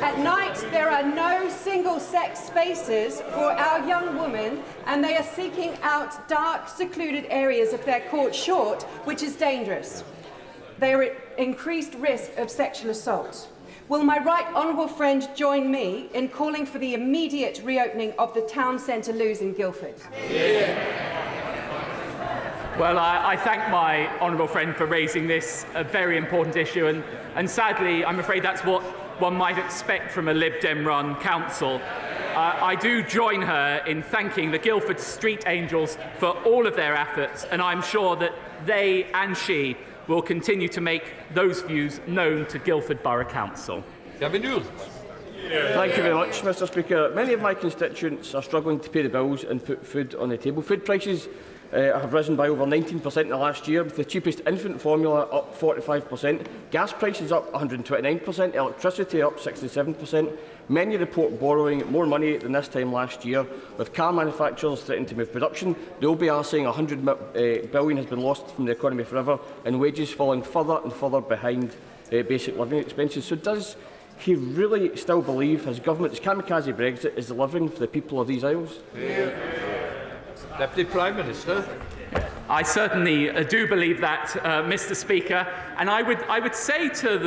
At night, there are no single-sex spaces for our young women, and they are seeking out dark, secluded areas if they're caught short, which is dangerous. They are at increased risk of sexual assault. Will my right honourable friend join me in calling for the immediate reopening of the town centre loos in Guildford? Well, I thank my honourable friend for raising this very important issue, and sadly, I'm afraid that's what one might expect from a Lib Dem-run council. I do join her in thanking the Guildford Street Angels for all of their efforts, and I'm sure that they and she will continue to make those views known to Guildford Borough Council. Thank you very much, Mr. Speaker. Many of my constituents are struggling to pay the bills and put food on the table. Food prices have risen by over 19% in the last year, with the cheapest infant formula up 45%, gas prices up 129%, electricity up 67%. Many report borrowing more money than this time last year, with car manufacturers threatening to move production. The OBR saying $100 billion has been lost from the economy forever, and wages falling further and further behind basic living expenses. So does he really still believe his government's kamikaze Brexit is delivering for the people of these isles? Deputy Prime Minister. I certainly do believe that, Mr. Speaker, and I would say to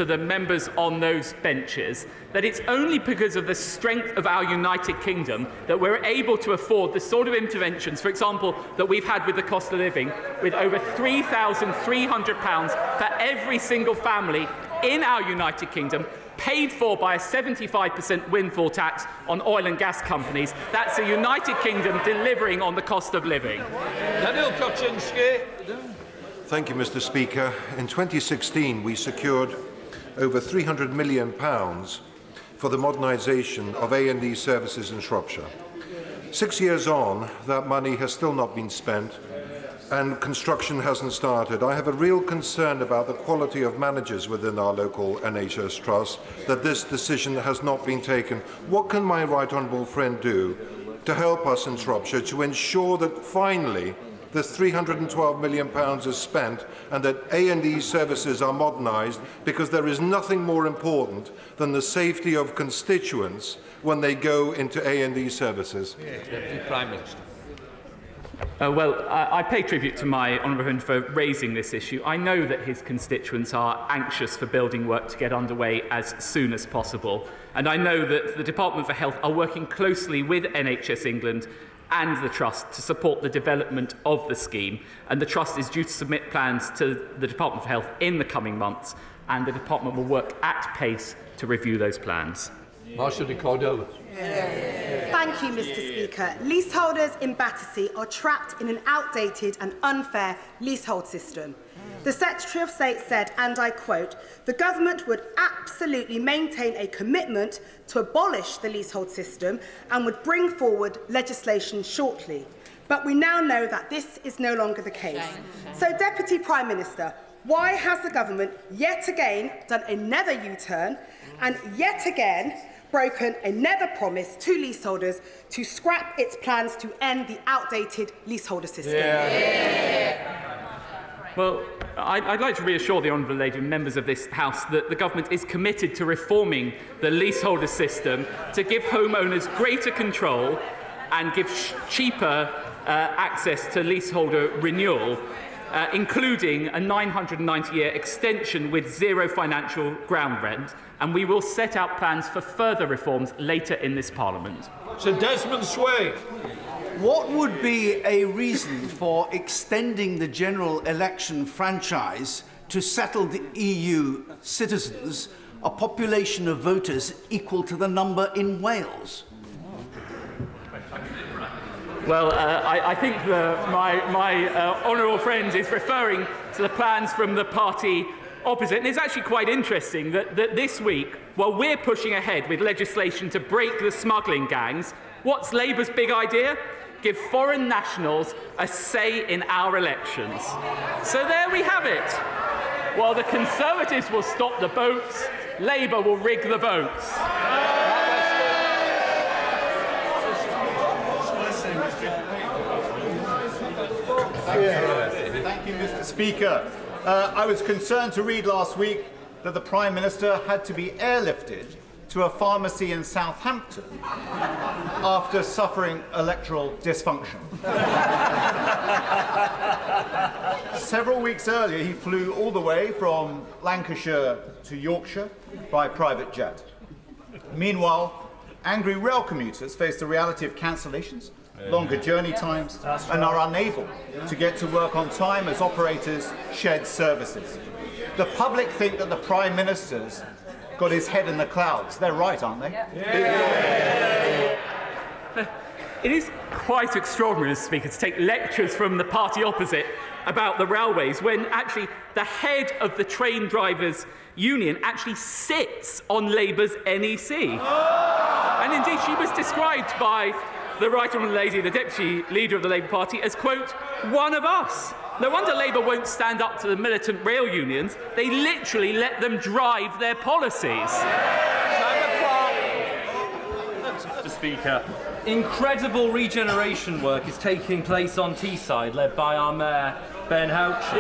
the members on those benches that it's only because of the strength of our United Kingdom that we're able to afford the sort of interventions, for example, that we've had with the cost of living, with over £3,300 for every single family in our United Kingdom, paid for by a 75% windfall tax on oil and gas companies. That's the United Kingdom delivering on the cost of living. Daniel Koczynski. Thank you, Mr. Speaker. In 2016, we secured over £300 million for the modernisation of A&E services in Shropshire. 6 years on, that money has still not been spent, and construction hasn't started. I have a real concern about the quality of managers within our local NHS trust, that this decision has not been taken. What can my right honourable friend do to help us in Shropshire to ensure that finally the £312 million is spent and that A&E services are modernised, because there is nothing more important than the safety of constituents when they go into A&E services? Deputy Prime Minister. Well, I pay tribute to my honourable friend for raising this issue. I know that his constituents are anxious for building work to get underway as soon as possible. And I know that the Department for Health are working closely with NHS England and the Trust to support the development of the scheme. And the Trust is due to submit plans to the Department for Health in the coming months, and the Department will work at pace to review those plans. Marshal de Cordova. Thank you, Mr. Speaker. Leaseholders in Battersea are trapped in an outdated and unfair leasehold system. The Secretary of State said, and I quote, "The government would absolutely maintain a commitment to abolish the leasehold system and would bring forward legislation shortly." But we now know that this is no longer the case. So, Deputy Prime Minister, why has the government yet again done another U-turn and yet again broken a never promise to leaseholders to scrap its plans to end the outdated leaseholder system. Well, I'd like to reassure the Honourable Lady and members of this House that the Government is committed to reforming the leaseholder system to give homeowners greater control and give cheaper access to leaseholder renewal, including a 990-year extension with zero financial ground rent, and we will set out plans for further reforms later in this Parliament. Sir Desmond Sway. What would be a reason for extending the general election franchise to settled EU citizens, a population of voters equal to the number in Wales? Well, I think my honourable friend is referring to the plans from the party opposite. And it's actually quite interesting that this week, while we're pushing ahead with legislation to break the smuggling gangs, what's Labour's big idea? Give foreign nationals a say in our elections. So there we have it. While the Conservatives will stop the boats, Labour will rig the votes. Thank you, Mr. Speaker. I was concerned to read last week that the Prime Minister had to be airlifted to a pharmacy in Southampton after suffering electoral dysfunction. Several weeks earlier, he flew all the way from Lancashire to Yorkshire by private jet. Meanwhile, angry rail commuters face the reality of cancellations, longer journey times, and are unable to get to work on time as operators shed services. The public think that the Prime Minister's got his head in the clouds. They're right, aren't they? It is quite extraordinary, Mr. Speaker, to take lectures from the party opposite about the railways when actually the head of the train drivers' union actually sits on Labour's NEC. And indeed, she was described by the Right Honourable Lady, the Deputy Leader of the Labour Party, as, quote, one of us. No wonder Labour won't stand up to the militant rail unions. They literally let them drive their policies. Mr. Speaker, incredible regeneration work is taking place on Teesside, led by our Mayor, Ben Houchin.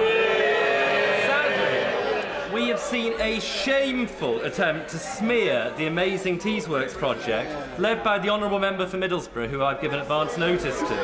Sadly, we have seen a shameful attempt to smear the amazing Teesworks project, led by the Honourable Member for Middlesbrough, who I've given advance notice to.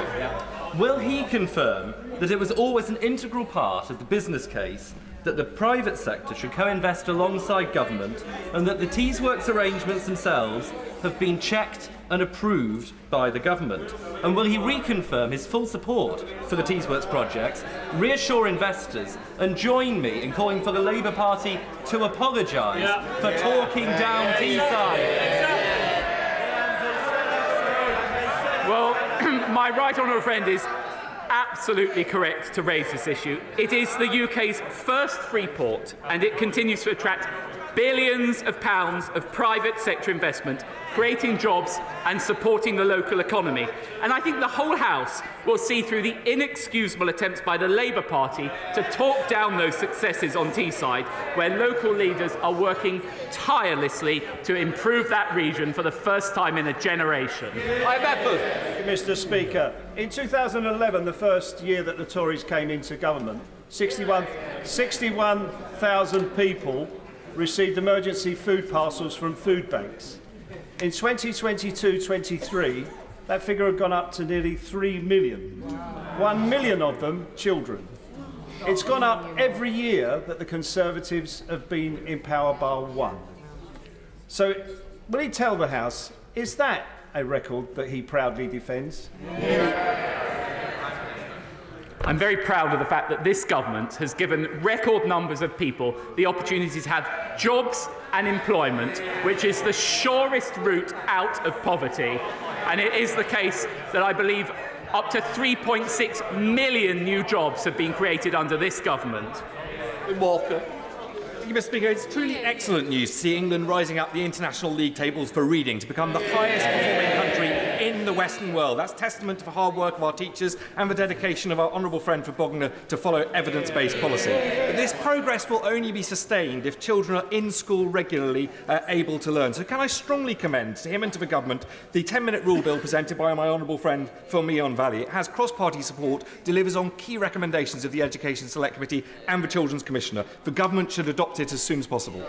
Will he confirm that it was always an integral part of the business case that the private sector should co-invest alongside government, and that the Teesworks arrangements themselves have been checked and approved by the government? And will he reconfirm his full support for the Teesworks projects, reassure investors, and join me in calling for the Labour Party to apologise for talking down Teesside? Well, my right honourable friend is absolutely correct to raise this issue. It is the UK's first free port, and it continues to attract billions of pounds of private sector investment, creating jobs and supporting the local economy. And I think the whole House will see through the inexcusable attempts by the Labour Party to talk down those successes on Teesside, where local leaders are working tirelessly to improve that region for the first time in a generation. Mr. Speaker, in 2011, the first year that the Tories came into government, 61,000 people received emergency food parcels from food banks. In 2022-23, that figure had gone up to nearly 3 million. 1 million of them children. It's gone up every year that the Conservatives have been in power bar one. So, will he tell the House, is that a record that he proudly defends? I'm very proud of the fact that this government has given record numbers of people the opportunity to have jobs and employment, which is the surest route out of poverty. And it is the case that I believe up to 3.6 million new jobs have been created under this government. Walker. Mr. Speaker, it's truly excellent news to see England rising up the international league tables for reading to become the highest performing country in the Western world. That's testament to the hard work of our teachers and the dedication of our honourable friend for Bognor to follow evidence-based policy. But this progress will only be sustained if children are in school regularly, able to learn. So can I strongly commend to him and to the government the 10-minute rule bill presented by my honourable friend from Meon Valley. It has cross-party support, delivers on key recommendations of the Education Select Committee and the Children's Commissioner. The government should adopt it as soon as possible.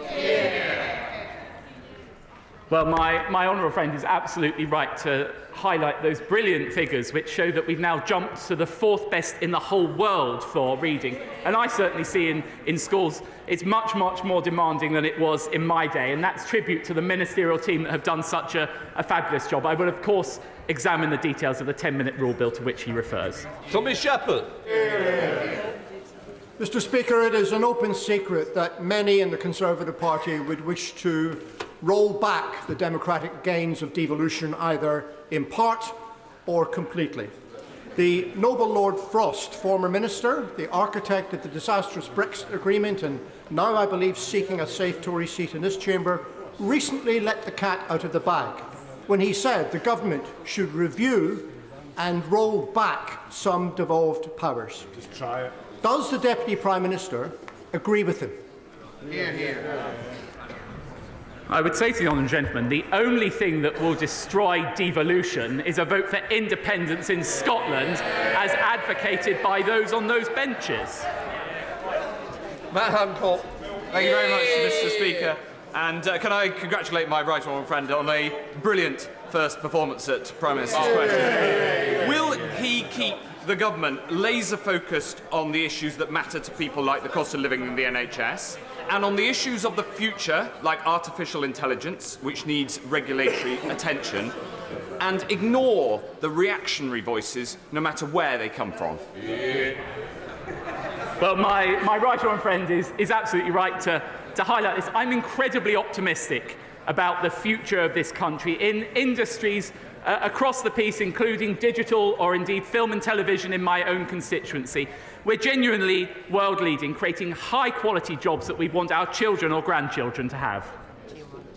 Well, my honourable friend is absolutely right to highlight those brilliant figures which show that we've now jumped to the 4th best in the whole world for reading. And I certainly see in schools it's much, much more demanding than it was in my day, and that's tribute to the ministerial team that have done such a fabulous job. I will, of course, examine the details of the 10-minute rule bill to which he refers. Tommy Shepherd. Mr. Speaker, it is an open secret that many in the Conservative Party would wish to roll back the democratic gains of devolution either in part or completely. The noble Lord Frost, former Minister, the architect of the disastrous Brexit agreement and now, I believe, seeking a safe Tory seat in this chamber, recently let the cat out of the bag when he said the government should review and roll back some devolved powers. Just try it. Does the Deputy Prime Minister agree with him? Hear, hear. I would say to the honourable gentleman, the only thing that will destroy devolution is a vote for independence in Scotland, as advocated by those on those benches. Matt Hancock. Thank you very much, Mr. Speaker. And can I congratulate my right honourable friend on a brilliant first performance at Prime Minister's question. Will he keep the government laser-focused on the issues that matter to people like the cost of living in the NHS, and on the issues of the future, like artificial intelligence, which needs regulatory attention, and ignore the reactionary voices, no matter where they come from? Well, my right honourable friend is absolutely right to highlight this. I'm incredibly optimistic about the future of this country in industries across the piece, including digital or indeed film and television in my own constituency. We're genuinely world-leading, creating high-quality jobs that we want our children or grandchildren to have.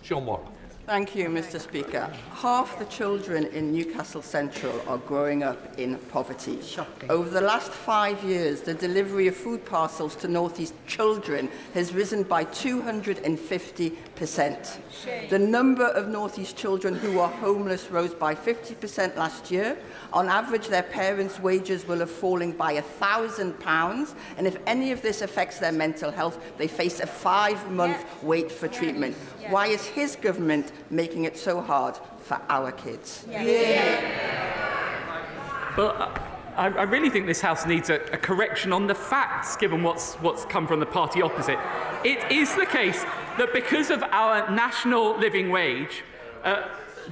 Sean Moore. Thank you, Mr. Speaker. Half the children in Newcastle Central are growing up in poverty. Shocking. Over the last 5 years, the delivery of food parcels to North East children has risen by 250%. The number of North East children who are homeless rose by 50% last year. On average, their parents' wages will have fallen by £1,000, and if any of this affects their mental health, they face a 5-month wait for treatment. Why is his government making it so hard for our kids? Well, I really think this House needs a correction on the facts, given what's come from the party opposite. It is the case that because of our national living wage,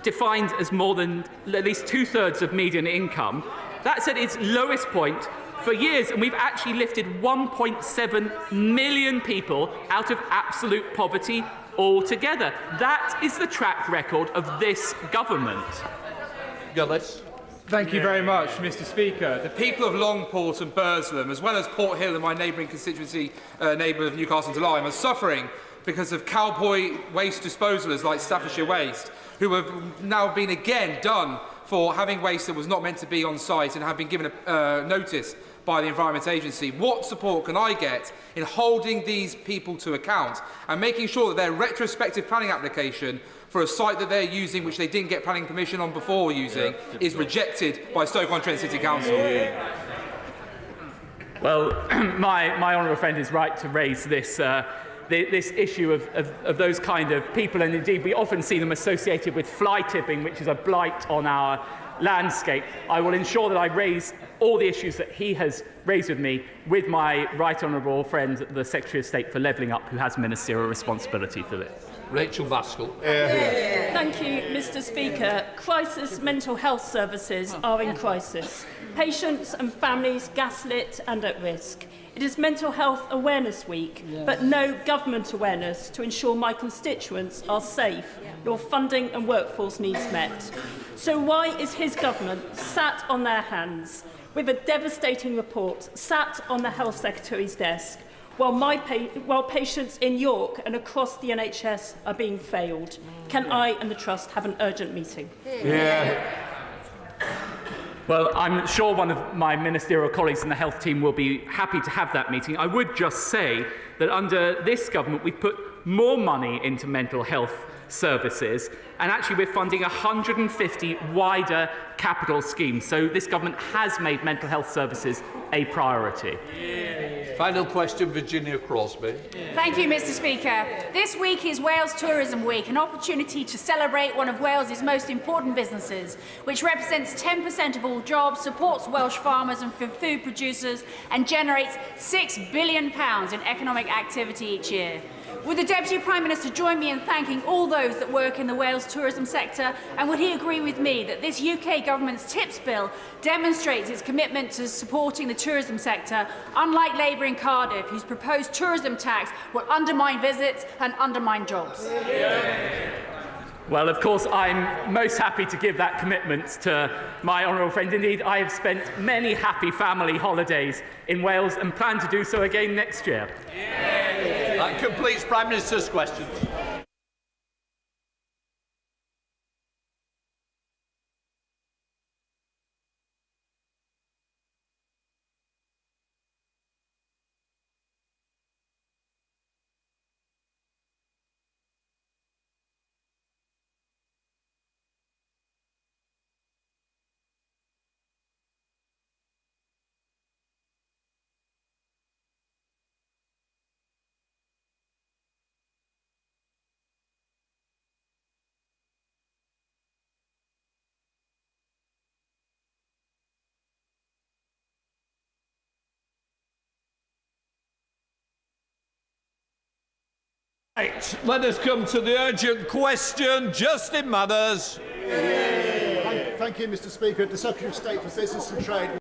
defined as more than at least 2/3 of median income, that's at its lowest point for years, and we've actually lifted 1.7 million people out of absolute poverty altogether. That is the track record of this government. Gillis. Thank you very much, Mr. Speaker. The people of Longport and Burslem, as well as Port Hill and my neighbouring constituency neighbour of Newcastle and Lyme, are suffering because of cowboy waste disposalers like Staffordshire Waste, who have now been again done for having waste that was not meant to be on site and have been given a notice by the Environment Agency. What support can I get in holding these people to account and making sure that their retrospective planning application for a site that they're using, which they didn't get planning permission on before using, is rejected by Stoke-on-Trent City Council? Well, my honourable friend is right to raise this this issue of those kind of people, and indeed we often see them associated with fly tipping, which is a blight on our landscape. I will ensure that I raise all the issues that he has raised with me with my right honourable friend, the Secretary of State for Levelling Up, who has ministerial responsibility for this. Rachel Vaskell. Thank you, Mr. Speaker. Crisis mental health services are in crisis. Patients and families gaslit and at risk. It is Mental Health Awareness Week, but no government awareness to ensure my constituents are safe, nor funding and workforce needs met. So why is his government sat on their hands with a devastating report sat on the Health Secretary's desk while patients in York and across the NHS are being failed? Can I and the Trust have an urgent meeting? Well, I'm sure one of my ministerial colleagues in the health team will be happy to have that meeting. I would just say that under this government, we've put more money into mental health services, and actually we're funding 150 wider capital schemes. So this government has made mental health services a priority. Final question, Virginia Crosby. Thank you, Mr. Speaker. This week is Wales Tourism Week, an opportunity to celebrate one of Wales's most important businesses, which represents 10% of all jobs, supports Welsh farmers and food producers, and generates £6 billion in economic activity each year. Would the Deputy Prime Minister join me in thanking all those that work in the Wales tourism sector, and would he agree with me that this UK government's TIPS bill demonstrates its commitment to supporting the tourism sector, unlike Labour in Cardiff, whose proposed tourism tax will undermine visits and undermine jobs? Well, of course, I'm most happy to give that commitment to my honourable friend. Indeed, I have spent many happy family holidays in Wales and plan to do so again next year. That completes Prime Minister's questions. Right, let us come to the urgent question. Justin Mathers. Thank you, Mr. Speaker. The Secretary of State for Business and Trade